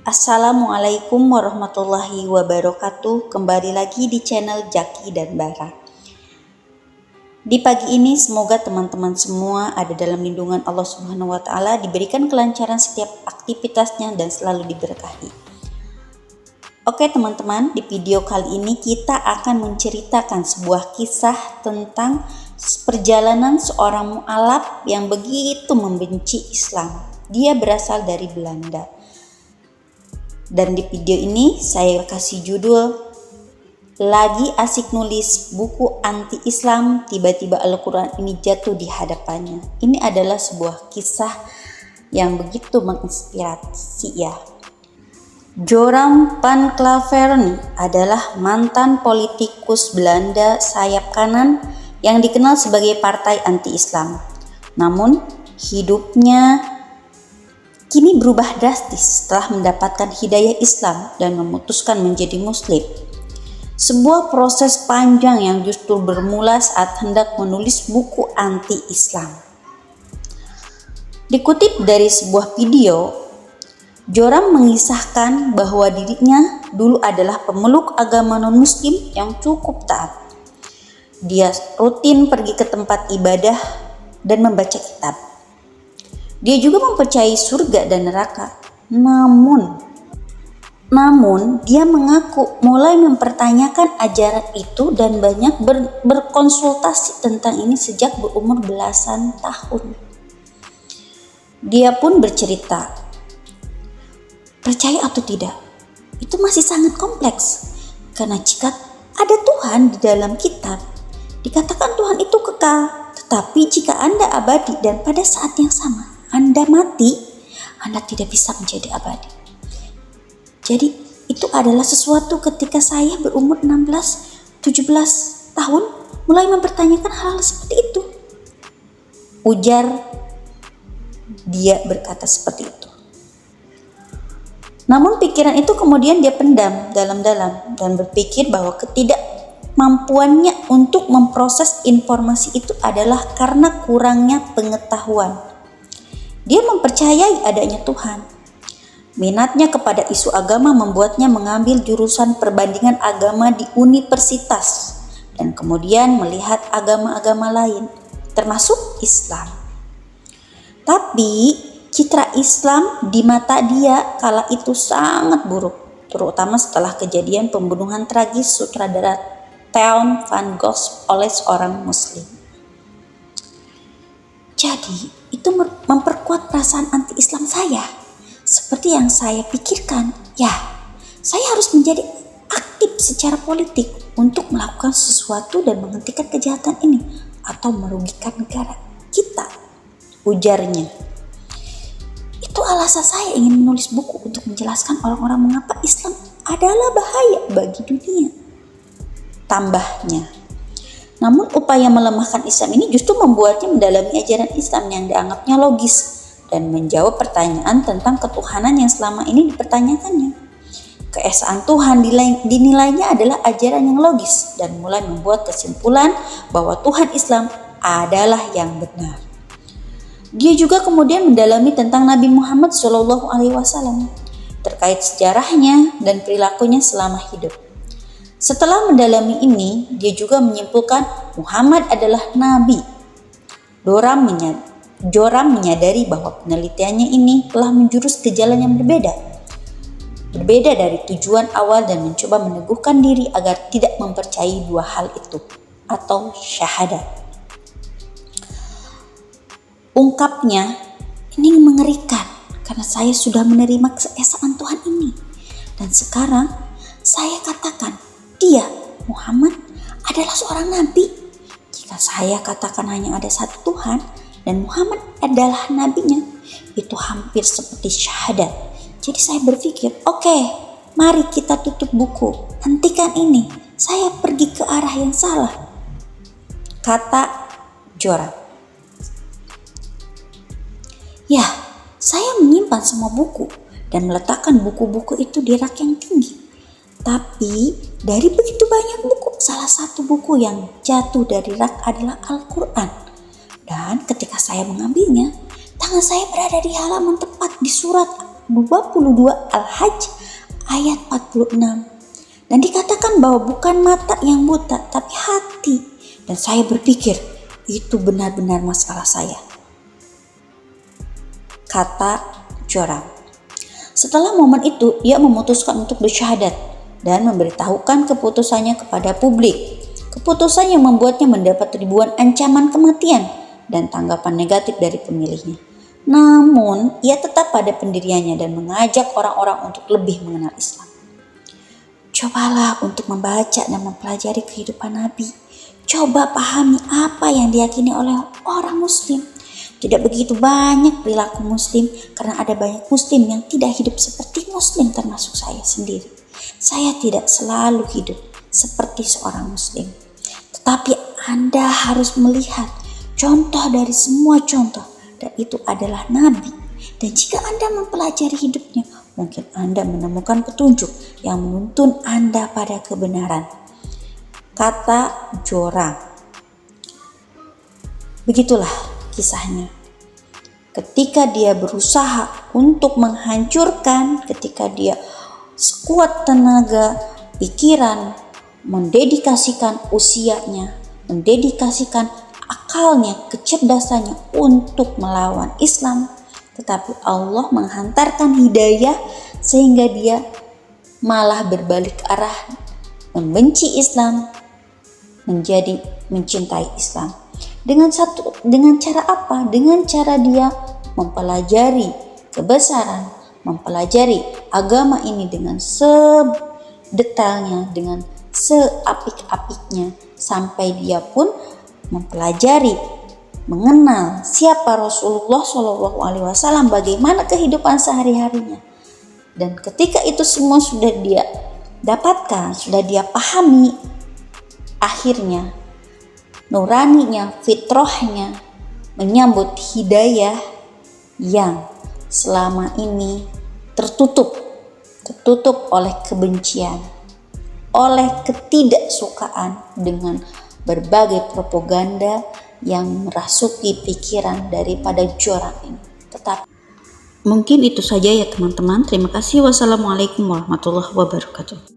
Assalamualaikum warahmatullahi wabarakatuh. Kembali lagi di channel Jaki dan Bara. Di pagi ini semoga teman-teman semua ada dalam lindungan Allah Subhanahu wa taala, diberikan kelancaran setiap aktivitasnya dan selalu diberkahi. Oke teman-teman, di video kali ini kita akan menceritakan sebuah kisah tentang perjalanan seorang mu'alaf yang begitu membenci Islam. Dia berasal dari Belanda. Dan di video ini saya kasih judul "Lagi asik nulis buku anti-Islam, tiba-tiba Al-Quran ini jatuh di hadapannya." Ini adalah sebuah kisah yang begitu menginspirasi ya. Joram van Klaveren adalah mantan politikus Belanda sayap kanan yang dikenal sebagai partai anti-Islam. Namun hidupnya kini berubah drastis setelah mendapatkan hidayah Islam dan memutuskan menjadi Muslim. Sebuah proses panjang yang justru bermula saat hendak menulis buku anti-Islam. Dikutip dari sebuah video, Joram mengisahkan bahwa dirinya dulu adalah pemeluk agama non-Muslim yang cukup taat. Dia rutin pergi ke tempat ibadah dan membaca kitab. Dia juga mempercayai surga dan neraka. Namun dia mengaku mulai mempertanyakan ajaran itu dan banyak berkonsultasi tentang ini sejak berumur belasan tahun. Dia pun bercerita, percaya atau tidak, itu masih sangat kompleks. Karena jika ada Tuhan di dalam kitab, dikatakan Tuhan itu kekal. Tetapi jika Anda abadi dan pada saat yang sama Anda mati, Anda tidak bisa menjadi abadi. Jadi itu adalah sesuatu ketika saya berumur 16-17 tahun mulai mempertanyakan hal seperti itu. Ujar dia berkata seperti itu. Namun pikiran itu kemudian dia pendam dalam-dalam dan berpikir bahwa ketidakmampuannya untuk memproses informasi itu adalah karena kurangnya pengetahuan. Dia mempercayai adanya Tuhan. Minatnya kepada isu agama membuatnya mengambil jurusan perbandingan agama di universitas dan kemudian melihat agama-agama lain, termasuk Islam. Tapi citra Islam di mata dia kala itu sangat buruk, terutama setelah kejadian pembunuhan tragis sutradara Theo van Gogh oleh seorang Muslim. Jadi itu memperkuat perasaan anti-Islam saya. Seperti yang saya pikirkan, ya, saya harus menjadi aktif secara politik untuk melakukan sesuatu dan menghentikan kejahatan ini atau merugikan negara kita, ujarnya. Itu alasan saya ingin menulis buku untuk menjelaskan orang-orang mengapa Islam adalah bahaya bagi dunia, tambahnya. Namun upaya melemahkan Islam ini justru membuatnya mendalami ajaran Islam yang dianggapnya logis dan menjawab pertanyaan tentang ketuhanan yang selama ini dipertanyakannya. Keesaan Tuhan dinilainya adalah ajaran yang logis dan mulai membuat kesimpulan bahwa Tuhan Islam adalah yang benar. Dia juga kemudian mendalami tentang Nabi Muhammad SAW terkait sejarahnya dan perilakunya selama hidup. Setelah mendalami ini, dia juga menyimpulkan Muhammad adalah Nabi. Joram menyadari bahwa penelitiannya ini telah menjurus ke jalan yang berbeda dari tujuan awal dan mencoba meneguhkan diri agar tidak mempercayai dua hal itu atau syahadat. Ungkapnya, ini mengerikan karena saya sudah menerima keesaan Tuhan ini. Dan sekarang saya katakan, dia, Muhammad, adalah seorang nabi. Jika saya katakan hanya ada satu Tuhan dan Muhammad adalah nabinya, itu hampir seperti syahadat. Jadi saya berpikir, oke, mari kita tutup buku, hentikan ini, saya pergi ke arah yang salah, kata Joram. Ya, saya menyimpan semua buku dan meletakkan buku-buku itu di rak yang tinggi. Tapi dari begitu banyak buku, salah satu buku yang jatuh dari rak adalah Al-Quran. Dan ketika saya mengambilnya, tangan saya berada di halaman tepat di surat 22 Al-Hajj ayat 46. Dan dikatakan bahwa bukan mata yang buta, tapi hati. Dan saya berpikir, itu benar-benar masalah saya. Kata Joram. Setelah momen itu, ia memutuskan untuk bersyahadat dan memberitahukan keputusannya kepada publik. Keputusan yang membuatnya mendapat ribuan ancaman kematian dan tanggapan negatif dari pemilihnya. Namun, ia tetap pada pendiriannya dan mengajak orang-orang untuk lebih mengenal Islam. Cobalah untuk membaca dan mempelajari kehidupan Nabi. Coba pahami apa yang diyakini oleh orang Muslim. Tidak begitu banyak perilaku Muslim karena ada banyak Muslim yang tidak hidup seperti Muslim, termasuk saya sendiri. Saya tidak selalu hidup seperti seorang Muslim. Tetapi Anda harus melihat contoh dari semua contoh, dan itu adalah Nabi. Dan jika Anda mempelajari hidupnya, mungkin Anda menemukan petunjuk yang menuntun Anda pada kebenaran. Kata Joram. Begitulah kisahnya. Ketika dia berusaha untuk menghancurkan, ketika dia sekuat tenaga, pikiran, mendedikasikan usianya, mendedikasikan akalnya, kecerdasannya untuk melawan Islam, tetapi Allah menghantarkan hidayah sehingga dia malah berbalik arah, membenci Islam, menjadi mencintai Islam. Dengan cara apa? Dengan cara dia mempelajari kebesaran, mempelajari agama ini dengan sedetailnya, dengan seapik-apiknya, sampai dia pun mempelajari, mengenal siapa Rasulullah SAW, bagaimana kehidupan sehari-harinya. Dan ketika itu semua sudah dia dapatkan, sudah dia pahami, akhirnya nuraninya, fitrahnya menyambut hidayah yang selama ini tertutup oleh kebencian, oleh ketidaksukaan dengan berbagai propaganda yang merasuki pikiran daripada Joram ini. Tetapi mungkin itu saja ya teman-teman. Terima kasih. Wassalamualaikum warahmatullahi wabarakatuh.